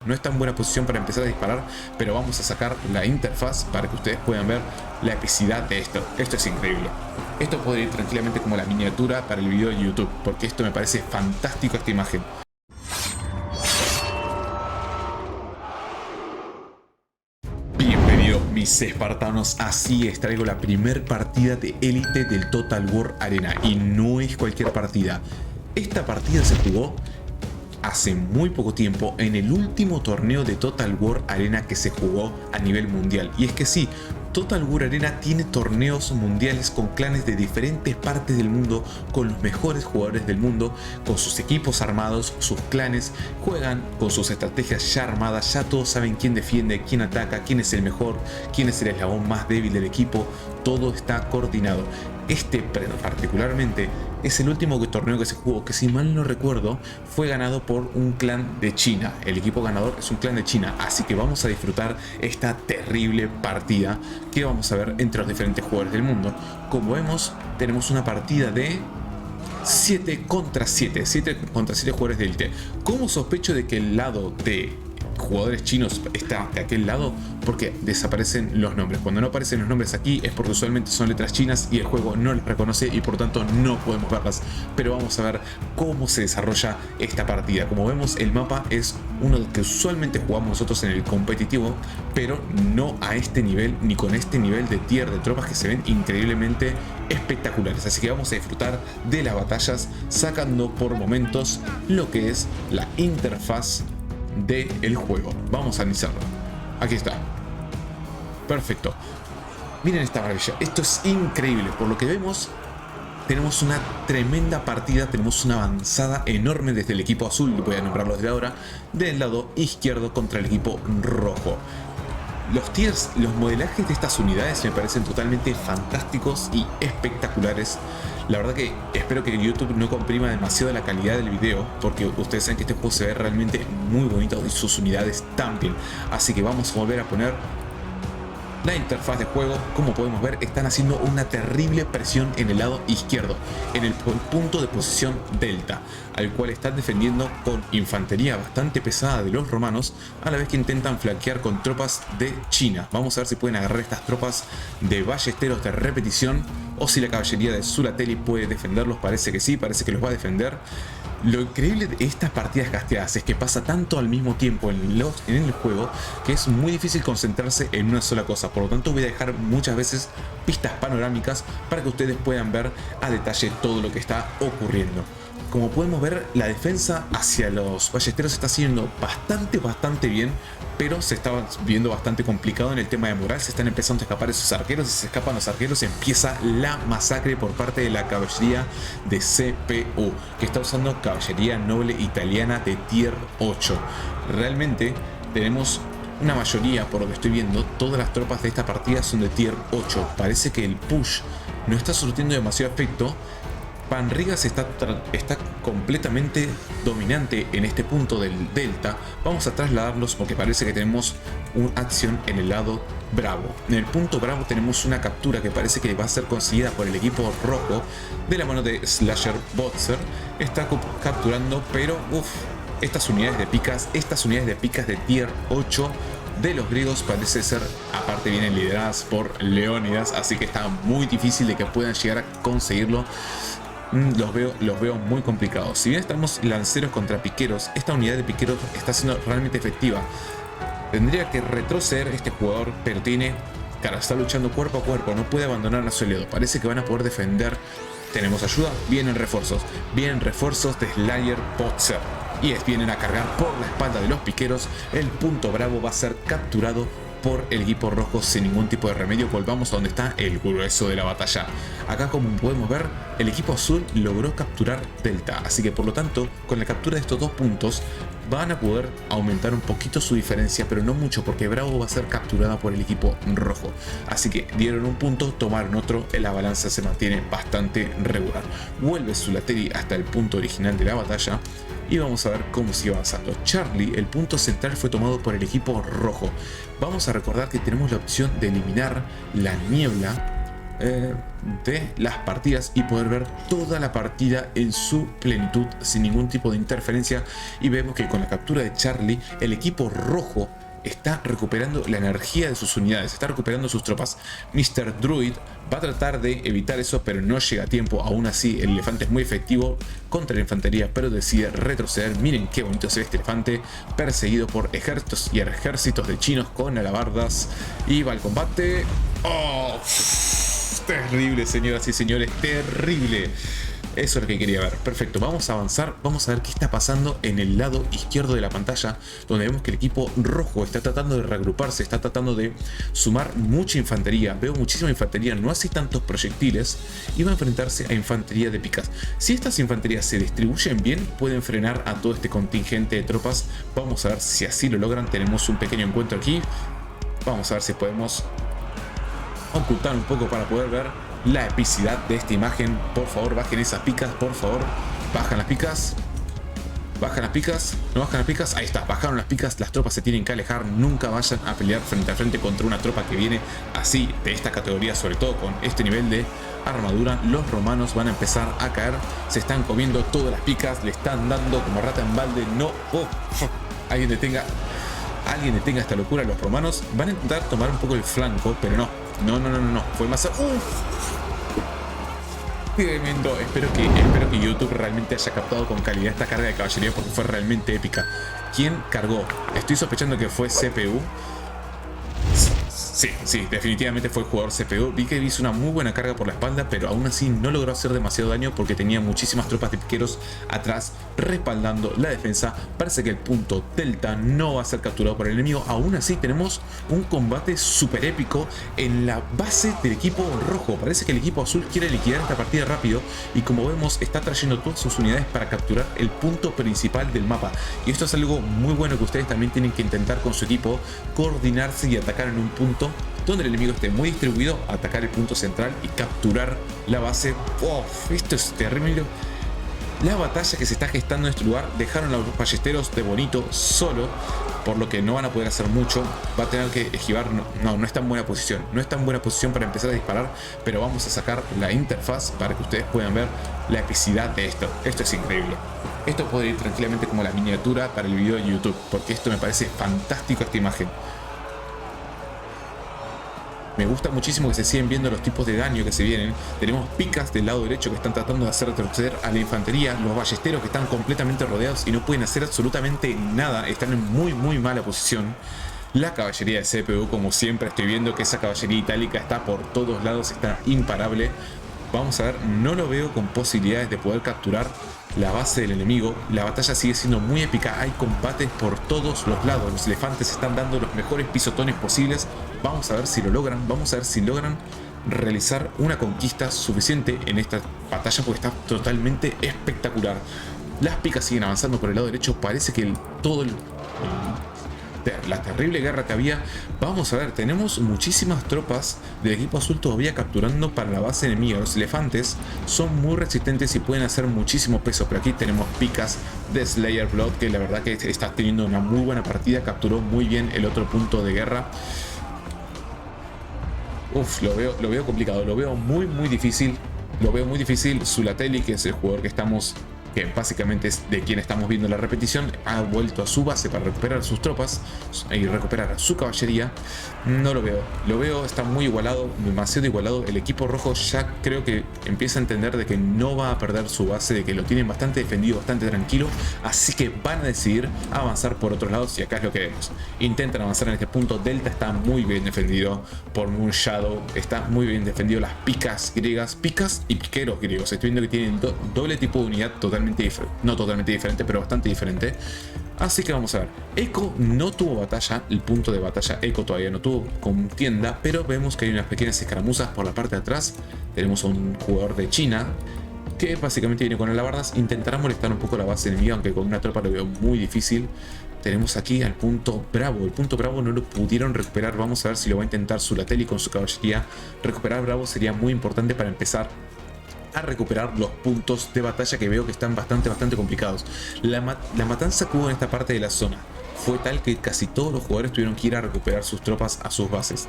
no está en buena posición para empezar a disparar, pero vamos a sacar la interfaz para que ustedes puedan ver la epicidad de esto. Esto es increíble. Esto puede ir tranquilamente como la miniatura para el video de YouTube, porque esto me parece fantástico, esta imagen. Bienvenidos mis espartanos, así es, traigo la primer partida de élite del Total War Arena y no es cualquier partida. Esta partida se jugó hace muy poco tiempo en el último torneo de Total War Arena que se jugó a nivel mundial. Y es que sí, Total War Arena tiene torneos mundiales con clanes de diferentes partes del mundo, con los mejores jugadores del mundo, con sus equipos armados, sus clanes, juegan con sus estrategias ya armadas, ya todos saben quién defiende, quién ataca, quién es el mejor, quién es el eslabón más débil del equipo, todo está coordinado. Este particularmente es el último torneo que se jugó, que si mal no recuerdo fue ganado por un clan de China. El equipo ganador es un clan de China, así que vamos a disfrutar esta terrible partida que vamos a ver entre los diferentes jugadores del mundo. Como vemos, tenemos una partida de 7 contra 7 jugadores de élite. Como sospecho de que el lado de jugadores chinos está de aquel lado, porque desaparecen los nombres. Cuando no aparecen los nombres aquí es porque usualmente son letras chinas y el juego no las reconoce y por tanto no podemos verlas. Pero vamos a ver cómo se desarrolla esta partida. Como vemos, el mapa es uno que usualmente jugamos nosotros en el competitivo, pero no a este nivel ni con este nivel de tier de tropas que se ven increíblemente espectaculares. Así que vamos a disfrutar de las batallas sacando por momentos lo que es la interfaz del juego. Vamos a analizarlo. Aquí está. Perfecto. Miren esta maravilla. Esto es increíble. Por lo que vemos, tenemos una tremenda partida. Tenemos una avanzada enorme desde el equipo azul. Voy a nombrarlo desde ahora. Del lado izquierdo contra el equipo rojo. Los tiers, los modelajes de estas unidades me parecen totalmente fantásticos y espectaculares. La verdad que espero que YouTube no comprima demasiado la calidad del video, porque ustedes saben que este juego se ve realmente muy bonito y sus unidades también. Así que vamos a volver a poner la interfaz de juego. Como podemos ver, están haciendo una terrible presión en el lado izquierdo, en el punto de posición delta, al cual están defendiendo con infantería bastante pesada de los romanos, a la vez que intentan flanquear con tropas de China. Vamos a ver si pueden agarrar estas tropas de ballesteros de repetición o si la caballería de Tsulateli puede defenderlos. Parece que sí, parece que los va a defender. Lo increíble de estas partidas casteadas es que pasa tanto al mismo tiempo en el juego que es muy difícil concentrarse en una sola cosa. Por lo tanto, voy a dejar muchas veces pistas panorámicas para que ustedes puedan ver a detalle todo lo que está ocurriendo. Como podemos ver, la defensa hacia los ballesteros está siendo bastante bien, pero se está viendo bastante complicado en el tema de moral. Se están empezando a escapar esos arqueros, y si se escapan los arqueros empieza la masacre por parte de la caballería de CPU, que está usando caballería noble italiana de tier 8. Realmente tenemos una mayoría, por lo que estoy viendo, todas las tropas de esta partida son de tier 8. Parece que el push no está surtiendo demasiado efecto. Panrigas está completamente dominante en este punto del delta. Vamos a trasladarlos porque parece que tenemos una acción en el lado bravo. En el punto bravo tenemos una captura que parece que va a ser conseguida por el equipo rojo de la mano de Slasher Botzer. Está capturando, pero estas unidades de picas de tier 8 de los griegos parece ser, aparte vienen lideradas por Leónidas, así que está muy difícil de que puedan llegar a conseguirlo. Los veo muy complicados. Si bien estamos lanceros contra piqueros, esta unidad de piqueros está siendo realmente efectiva. Tendría que retroceder este jugador, pero está luchando cuerpo a cuerpo, no puede abandonar a su aliado. Parece que van a poder defender. Tenemos ayuda, vienen refuerzos de Slayer Botzer y vienen a cargar por la espalda de los piqueros. El punto bravo va a ser capturado por el equipo rojo sin ningún tipo de remedio. Volvamos a donde está el grueso de la batalla. Acá, como podemos ver, el equipo azul logró capturar delta, así que por lo tanto, con la captura de estos dos puntos van a poder aumentar un poquito su diferencia, pero no mucho, porque Bravo va a ser capturada por el equipo rojo. Así que dieron un punto, tomaron otro, la balanza se mantiene bastante regular. Vuelve Tsulateli hasta el punto original de la batalla y vamos a ver cómo sigue avanzando. Charlie, el punto central, fue tomado por el equipo rojo. Vamos a recordar que tenemos la opción de eliminar la niebla de las partidas y poder ver toda la partida en su plenitud sin ningún tipo de interferencia. Y vemos que con la captura de Charlie, el equipo rojo está recuperando la energía de sus unidades, está recuperando sus tropas. Mr. Druid va a tratar de evitar eso, pero no llega a tiempo. Aún así, el elefante es muy efectivo contra la infantería, pero decide retroceder. Miren qué bonito se ve este elefante, perseguido por ejércitos y ejércitos de chinos con alabardas. Y va al combate. ¡Oh! Terrible, señoras y señores, terrible. Eso es lo que quería ver. Perfecto, vamos a avanzar. Vamos a ver qué está pasando en el lado izquierdo de la pantalla, donde vemos que el equipo rojo está tratando de reagruparse, está tratando de sumar mucha infantería. Veo muchísima infantería, no así tantos proyectiles, y va a enfrentarse a infantería de picas. Si estas infanterías se distribuyen bien, pueden frenar a todo este contingente de tropas. Vamos a ver si así lo logran. Tenemos un pequeño encuentro aquí. Vamos a ver si podemos ocultar un poco para poder ver la epicidad de esta imagen. Por favor, bajen esas picas, por favor. Bajan las picas. Bajan las picas. No bajan las picas. Ahí está, bajaron las picas. Las tropas se tienen que alejar. Nunca vayan a pelear frente a frente contra una tropa que viene así, de esta categoría, sobre todo con este nivel de armadura. Los romanos van a empezar a caer. Se están comiendo todas las picas. Le están dando como rata en balde. No. Alguien detenga esta locura. Los romanos van a intentar tomar un poco el flanco, pero no. No. Fue más... Tremendo. Espero que YouTube realmente haya captado con calidad esta carga de caballería, porque fue realmente épica. ¿Quién cargó? Estoy sospechando que fue CPU. Sí, definitivamente fue el jugador CPU. Vi que hizo una muy buena carga por la espalda, pero aún así no logró hacer demasiado daño porque tenía muchísimas tropas de piqueros atrás respaldando la defensa. Parece que el punto Delta no va a ser capturado por el enemigo. Aún así tenemos un combate súper épico en la base del equipo rojo. Parece que el equipo azul quiere liquidar esta partida rápido y, como vemos, está trayendo todas sus unidades para capturar el punto principal del mapa. Y esto es algo muy bueno que ustedes también tienen que intentar con su equipo: coordinarse y atacar en un punto donde el enemigo esté muy distribuido, atacar el punto central y capturar la base. Esto es terrible. La batalla que se está gestando en este lugar. Dejaron a los ballesteros de Bonito solo, por lo que no van a poder hacer mucho. Va a tener que esquivar. No está en buena posición. No está en buena posición para empezar a disparar, pero vamos a sacar la interfaz para que ustedes puedan ver la epicidad de esto. Esto es increíble. Esto puede ir tranquilamente como la miniatura para el video de YouTube, porque esto me parece fantástico, esta imagen. Me gusta muchísimo que se siguen viendo los tipos de daño que se vienen. Tenemos picas del lado derecho que están tratando de hacer retroceder a la infantería. Los ballesteros que están completamente rodeados y no pueden hacer absolutamente nada. Están en muy mala posición. La caballería de CPU, como siempre, estoy viendo que esa caballería itálica está por todos lados. Está imparable. Vamos a ver, no lo veo con posibilidades de poder capturar la base del enemigo. La batalla sigue siendo muy épica. Hay combates por todos los lados. Los elefantes están dando los mejores pisotones posibles. Vamos a ver si lo logran. Vamos a ver si logran realizar una conquista suficiente en esta batalla, porque está totalmente espectacular. Las picas siguen avanzando por el lado derecho. Parece que la terrible guerra que había. Vamos a ver, tenemos muchísimas tropas del equipo azul todavía capturando para la base enemiga. Los elefantes son muy resistentes y pueden hacer muchísimo peso, pero aquí tenemos picas de Slayer Blood, que la verdad que está teniendo una muy buena partida. Capturó muy bien el otro punto de guerra. Lo veo complicado, lo veo muy difícil. Lo veo muy difícil. Zulatelli, que es el jugador que básicamente es de quien estamos viendo la repetición, ha vuelto a su base para recuperar sus tropas y recuperar su caballería. No lo veo, está muy igualado, demasiado igualado. El equipo rojo ya creo que empieza a entender de que no va a perder su base, de que lo tienen bastante defendido, bastante tranquilo, así que van a decidir avanzar por otros lados. Y acá es lo que vemos: intentan avanzar en este punto. Delta está muy bien defendido por Moon Shadow, está muy bien defendido. Las picas griegas, picas y piqueros griegos, estoy viendo que tienen doble tipo de unidad, no totalmente diferente, pero bastante diferente. Así que vamos a ver. Eco no tuvo batalla, el punto de batalla Eco todavía no tuvo contienda, pero vemos que hay unas pequeñas escaramuzas por la parte de atrás. Tenemos a un jugador de China que básicamente viene con alabardas. Intentará molestar un poco la base enemiga, aunque con una tropa lo veo muy difícil. Tenemos aquí al punto Bravo. El punto Bravo no lo pudieron recuperar. Vamos a ver si lo va a intentar Zulatelli con su caballería. Recuperar Bravo sería muy importante para empezar a recuperar los puntos de batalla, que veo que están bastante complicados. La matanza que hubo en esta parte de la zona fue tal que casi todos los jugadores tuvieron que ir a recuperar sus tropas a sus bases.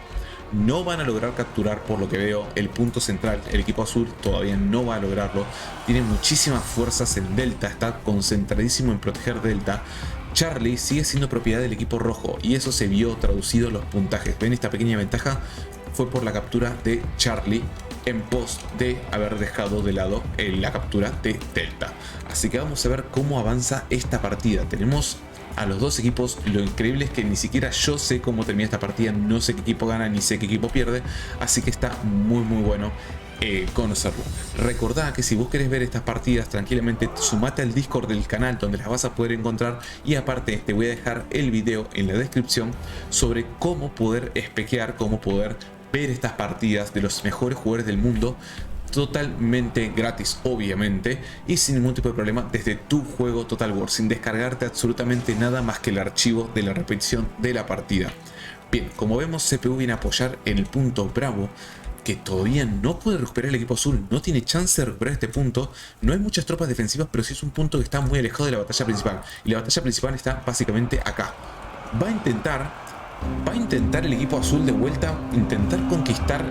No van a lograr capturar, por lo que veo, el punto central. El equipo azul todavía no va a lograrlo. Tiene muchísimas fuerzas en Delta, está concentradísimo en proteger Delta. Charlie sigue siendo propiedad del equipo rojo y eso se vio traducido en los puntajes. ¿Ven? Esta pequeña ventaja fue por la captura de Charlie en pos de haber dejado de lado la captura de Delta. Así que vamos a ver cómo avanza esta partida. Tenemos a los dos equipos. Lo increíble es que ni siquiera yo sé cómo termina esta partida. No sé qué equipo gana ni sé qué equipo pierde. Así que está muy bueno conocerlo. Recordá que si vos querés ver estas partidas tranquilamente, sumate al Discord del canal donde las vas a poder encontrar, y aparte te voy a dejar el video en la descripción sobre cómo poder espequear, cómo poder ver estas partidas de los mejores jugadores del mundo totalmente gratis, obviamente, y sin ningún tipo de problema desde tu juego Total War, sin descargarte absolutamente nada más que el archivo de la repetición de la partida. Bien, como vemos, CPU viene a apoyar en el punto Bravo, que todavía no puede recuperar el equipo azul, no tiene chance de recuperar este punto. No hay muchas tropas defensivas, pero sí es un punto que está muy alejado de la batalla principal, y la batalla principal está básicamente acá. Va a intentar el equipo azul de vuelta, intentar conquistar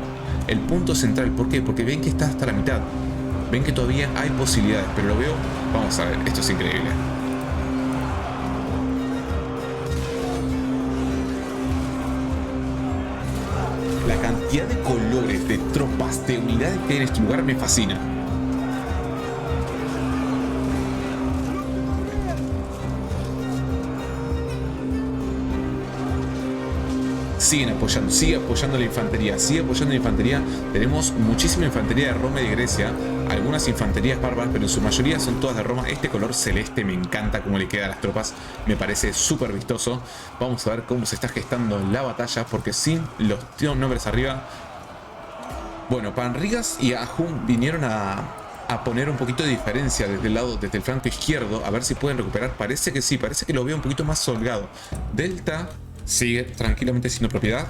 el punto central. ¿Por qué? Porque ven que está hasta la mitad, ven que todavía hay posibilidades, pero lo veo. Vamos a ver, esto es increíble. La cantidad de colores, de tropas, de unidades que hay en este lugar me fascina. Siguen apoyando, sigue apoyando la infantería, sigue apoyando la infantería. Tenemos muchísima infantería de Roma y de Grecia, algunas infanterías bárbaras, pero en su mayoría son todas de Roma. Este color celeste me encanta cómo le queda a las tropas, me parece súper vistoso. Vamos a ver cómo se está gestando la batalla, porque sin los nombres arriba, bueno, Panrigas y Ahum vinieron a poner un poquito de diferencia desde el lado, desde el flanco izquierdo, a ver si pueden recuperar. Parece que sí, parece que lo veo un poquito más holgado. Delta sigue tranquilamente siendo propiedad.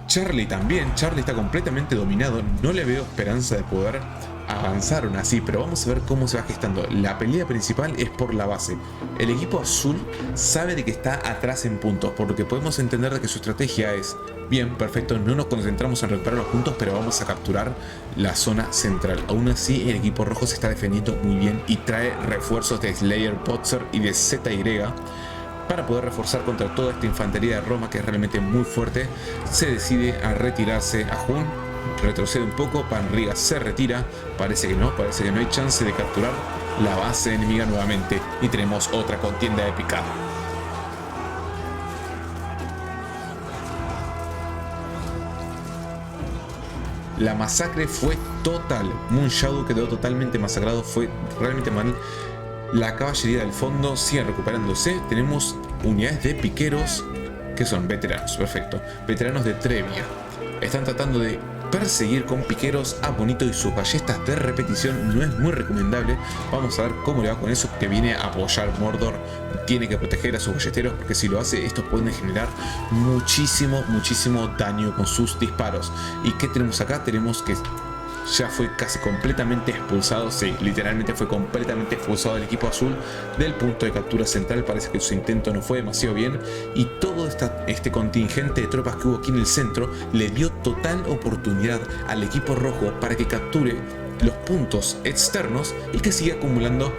Charlie también. Charlie está completamente dominado. No le veo esperanza de poder avanzar aún así, pero vamos a ver cómo se va gestando. La pelea principal es por la base. El equipo azul sabe de que está atrás en puntos, por lo que podemos entender de que su estrategia es: bien, perfecto, no nos concentramos en recuperar los puntos, pero vamos a capturar la zona central. Aún así, el equipo rojo se está defendiendo muy bien y trae refuerzos de Slayer, Potzer y de ZY para poder reforzar contra toda esta infantería de Roma, que es realmente muy fuerte. Se decide a retirarse a Jun, retrocede un poco, Panrigas se retira, parece que no hay chance de capturar la base enemiga nuevamente, y tenemos otra contienda épica. La masacre fue total, Moon Shadow quedó totalmente masacrado, fue realmente mal. La caballería del fondo sigue recuperándose. Tenemos unidades de piqueros que son veteranos, perfecto. Veteranos de Trevia. Están tratando de perseguir con piqueros a Bonito y sus ballestas de repetición. No es muy recomendable. Vamos a ver cómo le va con eso, que viene a apoyar Mordor. Tiene que proteger a sus ballesteros, porque si lo hace, estos pueden generar muchísimo daño con sus disparos. ¿Y qué tenemos acá? Tenemos que ya fue casi completamente expulsado, sí, literalmente fue completamente expulsado el equipo azul del punto de captura central. Parece que su intento no fue demasiado bien, y todo este contingente de tropas que hubo aquí en el centro le dio total oportunidad al equipo rojo para que capture los puntos externos y que siga acumulando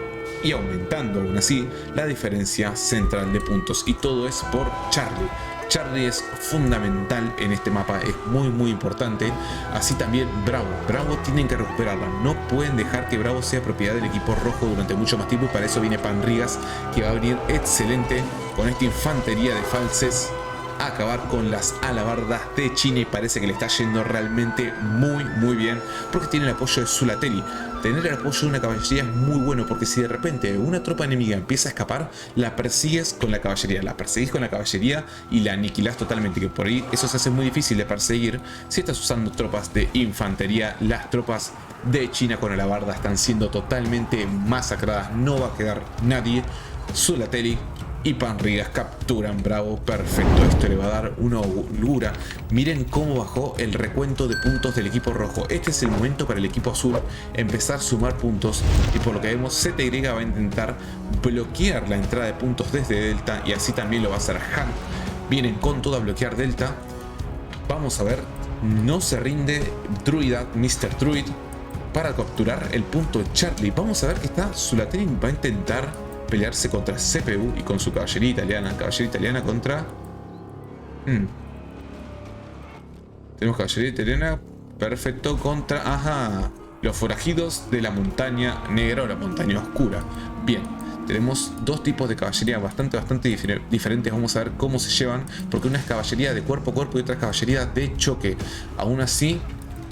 y aumentando aún así la diferencia central de puntos. Y todo es por Charlie. Charlie es fundamental en este mapa, es muy importante. Así también Bravo tienen que recuperarla. No pueden dejar que Bravo sea propiedad del equipo rojo durante mucho más tiempo, y para eso viene Panrigas, que va a venir excelente con esta infantería de falses a acabar con las alabardas de China, y parece que le está yendo realmente muy bien, porque tiene el apoyo de Sulateli. Tener el apoyo de una caballería es muy bueno, porque si de repente una tropa enemiga empieza a escapar, la persigues con la caballería, y la aniquilas totalmente, que por ahí eso se hace muy difícil de perseguir si estás usando tropas de infantería. Las tropas de China con alabarda están siendo totalmente masacradas, no va a quedar nadie. Sulateli Y Panrigas capturan Bravo. Perfecto, esto le va a dar una holgura. Miren cómo bajó el recuento de puntos del equipo rojo. Este es el momento para el equipo azul empezar a sumar puntos. Y por lo que vemos, ZY va a intentar bloquear la entrada de puntos desde Delta. Y así también lo va a hacer Han. Vienen con todo a bloquear Delta. Vamos a ver. No se rinde Druida, Mr. Druid, para capturar el punto de Charlie. Vamos a ver que está Zulaterin, va a intentar pelearse contra CPU y con su caballería italiana. Caballería italiana contra... Tenemos caballería italiana. Perfecto, contra... Ajá. Los forajidos de la montaña negra o la montaña oscura. Bien. Tenemos dos tipos de caballería bastante diferentes. Vamos a ver cómo se llevan. Porque una es caballería de cuerpo a cuerpo y otra es caballería de choque. Aún así,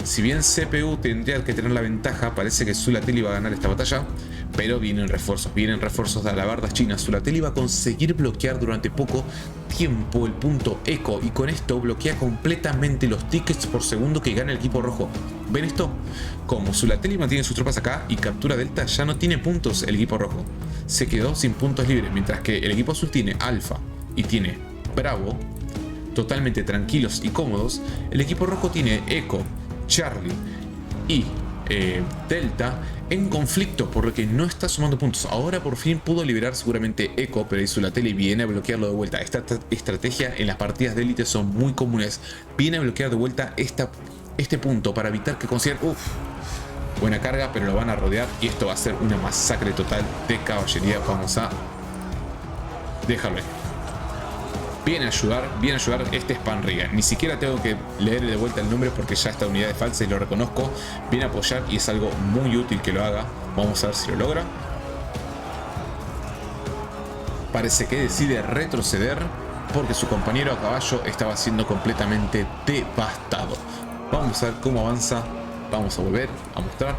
si bien CPU tendría que tener la ventaja, parece que Zulatel va a ganar esta batalla. Pero vienen refuerzos de alabardas chinas. Zulatel va a conseguir bloquear durante poco tiempo el punto Eco. Y con esto bloquea completamente los tickets por segundo que gana el equipo rojo. ¿Ven esto? Como Zulatel mantiene sus tropas acá y captura Delta, ya no tiene puntos el equipo rojo. Se quedó sin puntos libres, mientras que el equipo azul tiene Alpha y tiene Bravo, totalmente tranquilos y cómodos. El equipo rojo tiene Echo, Charlie y Delta en conflicto, por lo que no está sumando puntos. Ahora por fin pudo liberar seguramente Echo, pero Zulatel viene a bloquearlo de vuelta. Esta estrategia en las partidas de élite son muy comunes. Viene a bloquear de vuelta este punto para evitar que consigan... Buena carga, pero lo van a rodear y esto va a ser una masacre total de caballería. Vamos a dejarlo ahí. Viene a ayudar, este es Panriga. Ni siquiera tengo que leerle de vuelta el nombre porque ya esta unidad es falsa y lo reconozco. Viene a apoyar y es algo muy útil que lo haga. Vamos a ver si lo logra. Parece que decide retroceder porque su compañero a caballo estaba siendo completamente devastado. Vamos a ver cómo avanza. Vamos a volver a mostrar.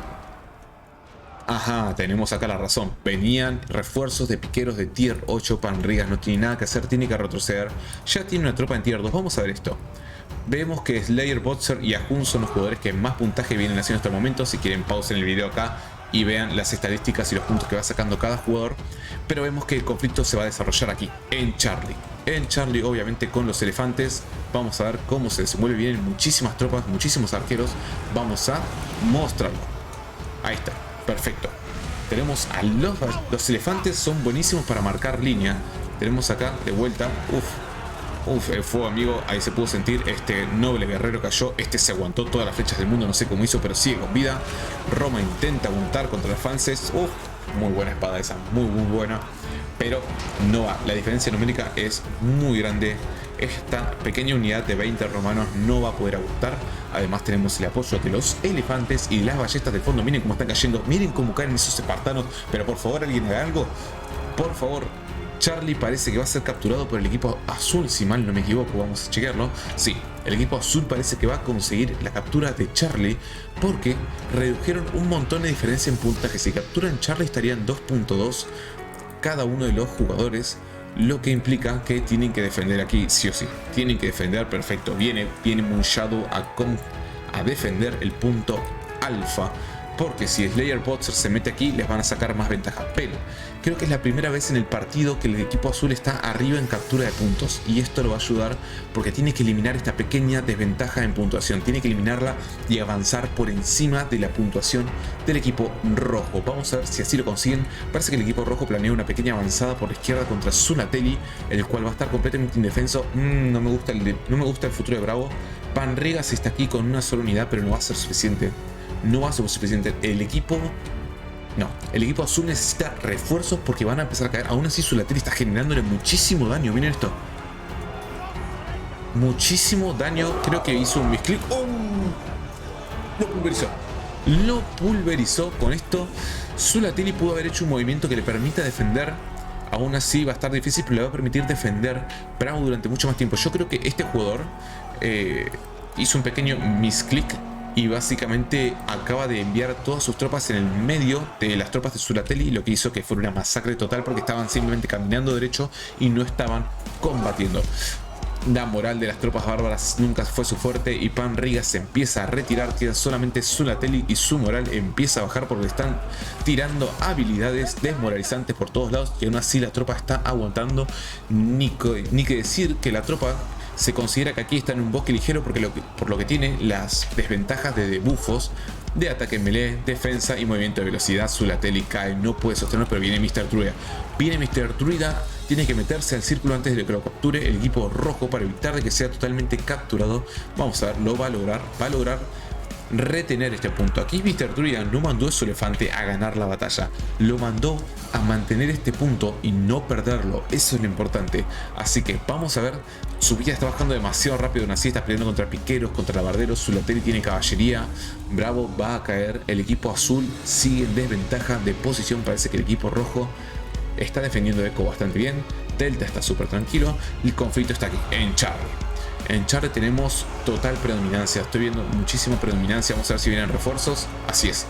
Ajá, tenemos acá la razón. Venían refuerzos de piqueros de tier 8. Panrigas no tiene nada que hacer, tiene que retroceder. Ya tiene una tropa en tier 2. Vamos a ver esto. Vemos que Slayer, Botzer y Ahun son los jugadores que más puntaje vienen haciendo hasta el momento. Si quieren, pausen el video acá y vean las estadísticas y los puntos que va sacando cada jugador. Pero vemos que el conflicto se va a desarrollar aquí, en Charlie. En Charlie, obviamente, con los elefantes. Vamos a ver cómo se desenvuelve. Vienen muchísimas tropas, muchísimos arqueros. Vamos a mostrarlo. Ahí está, perfecto. Tenemos a los elefantes, son buenísimos para marcar línea. Tenemos acá de vuelta. Uf, el fuego, amigo. Ahí se pudo sentir. Este noble guerrero cayó. Este se aguantó todas las flechas del mundo. No sé cómo hizo, pero sigue con vida. Roma intenta aguantar contra los franceses. Muy buena espada esa, muy buena. Pero no va. La diferencia numérica es muy grande. Esta pequeña unidad de 20 romanos no va a poder aguantar. Además tenemos el apoyo de los elefantes y las ballestas del fondo. Miren cómo están cayendo. Miren cómo caen esos espartanos. Pero por favor, alguien haga algo. Por favor. Charlie parece que va a ser capturado por el equipo azul, si mal no me equivoco. Vamos a chequearlo. Sí, el equipo azul parece que va a conseguir la captura de Charlie porque redujeron un montón de diferencia en puntaje. Si capturan Charlie estarían 2.2 cada uno de los jugadores, lo que implica que tienen que defender aquí sí o sí. Tienen que defender, perfecto. Viene Moon Shadow a defender el punto alfa. Porque si Slayer Botzer se mete aquí, les van a sacar más ventaja. Pero creo que es la primera vez en el partido que el equipo azul está arriba en captura de puntos. Y esto lo va a ayudar porque tiene que eliminar esta pequeña desventaja en puntuación. Tiene que eliminarla y avanzar por encima de la puntuación del equipo rojo. Vamos a ver si así lo consiguen. Parece que el equipo rojo planea una pequeña avanzada por la izquierda contra Zulatel, el cual va a estar completamente indefenso. No me gusta el futuro de Bravo. Panrigas está aquí con una sola unidad, pero no va a ser suficiente. No va a ser suficiente. El equipo azul necesita refuerzos porque van a empezar a caer. Aún así Zulatel está generándole muchísimo daño. Miren esto. Muchísimo daño. Creo que hizo un misclick. Lo pulverizó. Con esto Zulatel pudo haber hecho un movimiento que le permita defender. Aún así va a estar difícil, pero le va a permitir defender Bravo durante mucho más tiempo. Yo creo que este jugador hizo un pequeño misclick y básicamente acaba de enviar todas sus tropas en el medio de las tropas de Zulatel, y lo que hizo que fuera una masacre total porque estaban simplemente caminando derecho y no estaban combatiendo. La moral de las tropas bárbaras nunca fue su fuerte y Pan Riga se empieza a retirar. Queda solamente Zulateli y su moral empieza a bajar porque están tirando habilidades desmoralizantes por todos lados y aún así la tropa está aguantando. Ni que decir que la tropa se considera que aquí está en un bosque ligero porque por lo que tiene las desventajas de debuffos de ataque melee, defensa y movimiento de velocidad. Zulateli cae, no puede sostenerlo, pero viene Mr. Druida. Viene Mr. Druida, tiene que meterse al círculo antes de que lo capture el equipo rojo para evitar de que sea totalmente capturado. Vamos a ver, lo va a lograr, retener este punto. Aquí Mr. Druida no mandó a su elefante a ganar la batalla, lo mandó a mantener este punto y no perderlo. Eso es lo importante. Así que vamos a ver, su vida está bajando demasiado rápido, aún así está peleando contra piqueros, contra labarderos. Zulateli tiene caballería, Bravo va a caer, el equipo azul sigue en desventaja de posición. Parece que el equipo rojo está defendiendo Echo bastante bien, Delta está súper tranquilo, el conflicto está aquí, en Charlie. En Charlie tenemos total predominancia, estoy viendo muchísima predominancia. Vamos a ver si vienen refuerzos. Así es,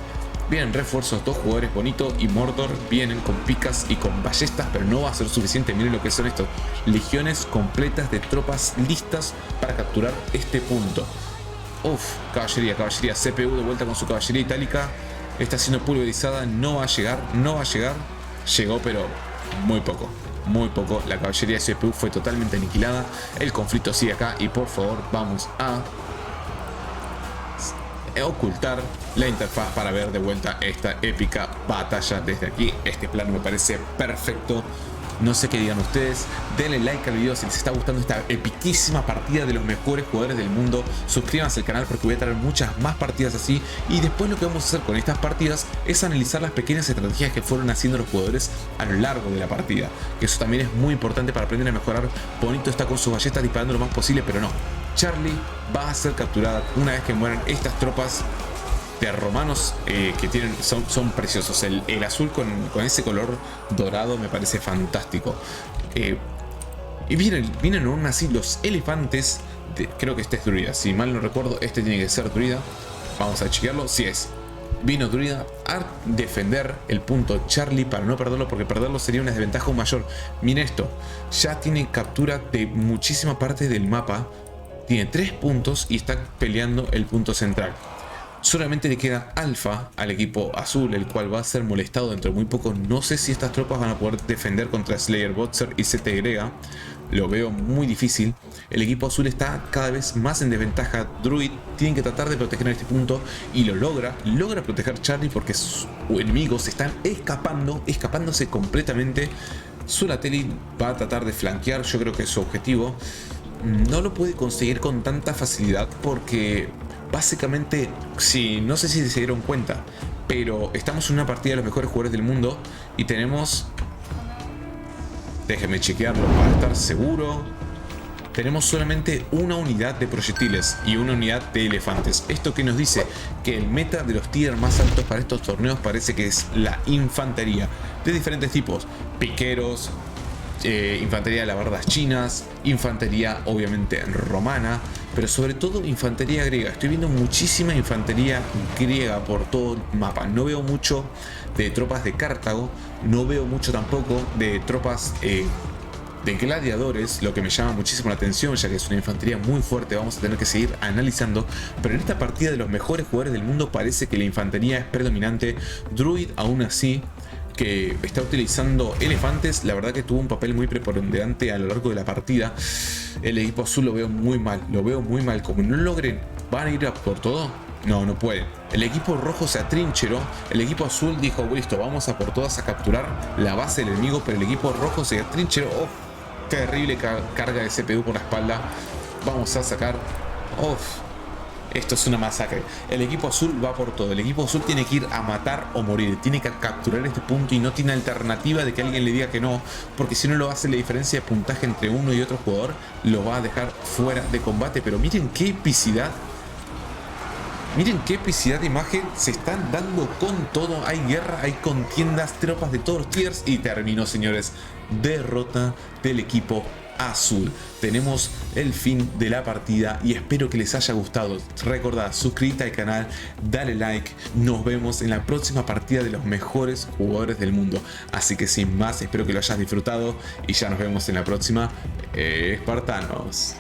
vienen refuerzos, dos jugadores bonitos y Mordor vienen con picas y con ballestas, pero no va a ser suficiente. Miren lo que son estos, legiones completas de tropas listas para capturar este punto. Uff, caballería, CPU de vuelta con su caballería itálica, está siendo pulverizada, no va a llegar, llegó pero muy poco. La caballería de CPU fue totalmente aniquilada. El conflicto sigue acá y por favor vamos a ocultar la interfaz para ver de vuelta esta épica batalla desde aquí. Este plano me parece perfecto. No sé qué digan ustedes, denle like al video si les está gustando esta epiquísima partida de los mejores jugadores del mundo. Suscríbanse al canal porque voy a traer muchas más partidas así. Y después lo que vamos a hacer con estas partidas es analizar las pequeñas estrategias que fueron haciendo los jugadores a lo largo de la partida. Que eso también es muy importante para aprender a mejorar. Bonito está con sus ballestas disparando lo más posible, pero no. Charlie va a ser capturada una vez que mueran estas tropas de romanos que tienen, son preciosos. El azul con ese color dorado me parece fantástico. Y vienen aún así los elefantes creo que este es druida, si mal no recuerdo este tiene que ser druida. Vamos a chequearlo, si es. Vino druida a defender el punto Charlie para no perderlo, porque perderlo sería una desventaja aún mayor. Miren esto, ya tiene captura de muchísima parte del mapa, tiene 3 puntos y está peleando el punto central. Solamente le queda alfa al equipo azul, el cual va a ser molestado dentro de muy poco. No sé si estas tropas van a poder defender contra Slayer, Botzer y ZY. Lo veo muy difícil. El equipo azul está cada vez más en desventaja. Druid tiene que tratar de proteger en este punto y lo logra. Logra proteger Charlie porque sus enemigos están escapándose completamente. Zulateli va a tratar de flanquear, yo creo que es su objetivo. No lo puede conseguir con tanta facilidad porque básicamente, sí, no sé si se dieron cuenta, pero estamos en una partida de los mejores jugadores del mundo y tenemos, déjenme chequearlo para estar seguro, tenemos solamente una unidad de proyectiles y una unidad de elefantes. Esto que nos dice que el meta de los tier más altos para estos torneos parece que es la infantería de diferentes tipos, piqueros, infantería de alabardas chinas, infantería obviamente romana, pero sobre todo infantería griega. Estoy viendo muchísima infantería griega por todo el mapa. No veo mucho de tropas de Cartago, no veo mucho tampoco de tropas de gladiadores, lo que me llama muchísimo la atención, ya que es una infantería muy fuerte. Vamos a tener que seguir analizando, pero en esta partida de los mejores jugadores del mundo parece que la infantería es predominante. Druid aún así, que está utilizando elefantes, la verdad que tuvo un papel muy preponderante a lo largo de la partida. El equipo azul lo veo muy mal, como no logren, van a ir a por todo. No, no pueden. El equipo rojo se atrincheró, el equipo azul dijo, listo, vamos a por todas a capturar la base del enemigo, pero el equipo rojo se atrincheró. Oh, terrible carga de CPU por la espalda. Vamos a sacar. Esto es una masacre. El equipo azul va por todo. El equipo azul tiene que ir a matar o morir. Tiene que capturar este punto y no tiene alternativa de que alguien le diga que no. Porque si no lo hace, la diferencia de puntaje entre uno y otro jugador lo va a dejar fuera de combate. Pero miren qué epicidad. Miren qué epicidad de imagen. Se están dando con todo. Hay guerra, hay contiendas, tropas de todos los tiers. Y terminó, señores. Derrota del equipo azul. Tenemos el fin de la partida y espero que les haya gustado. Recordad, suscríbete al canal, dale like. Nos vemos en la próxima partida de los mejores jugadores del mundo. Así que sin más, espero que lo hayas disfrutado y ya nos vemos en la próxima. Espartanos.